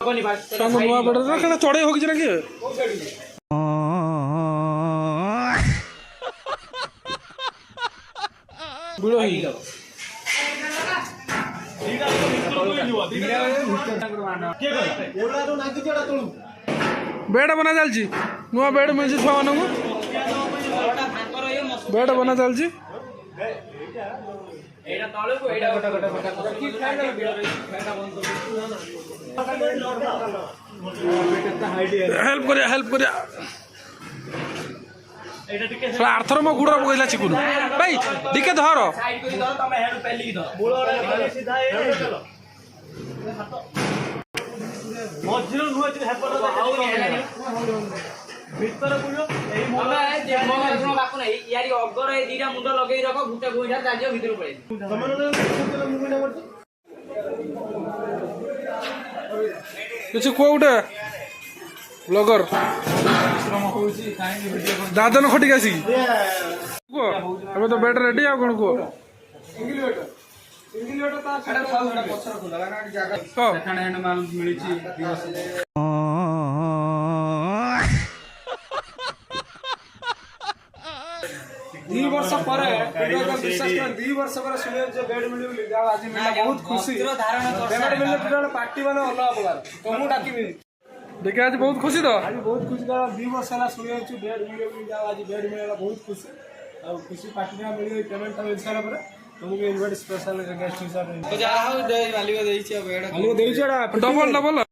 नुआ बेड चढ़े हो कि बेड बना चलची नुआ बेड मिलছে छुआ मान बेड बना चलची हेल्प कर आर्थर मो गुड़ पकड़ा चिकुन भाई टिके धर किसी कोटे ब्लॉगर दादन खटिक आसी तो बेड रेडी आ कौन कह दी वर्ष पर दी वर्ष पर सुने बेड मिली आज मिला बहुत खुशी बेड मिले पार्टी मैंने अलग प्रकार तुमको डाक देखिए आज बहुत खुशी तो आज बहुत खुशी कारण 2 वर्ष है शुणी बेड मिले आज बेड मिले बहुत खुशी और खुशी पार्टी में मिले पेमेंट मिल सारा पर तुमको इनवाइट स्पेशल गेस्ट हिसाब से डबल डबल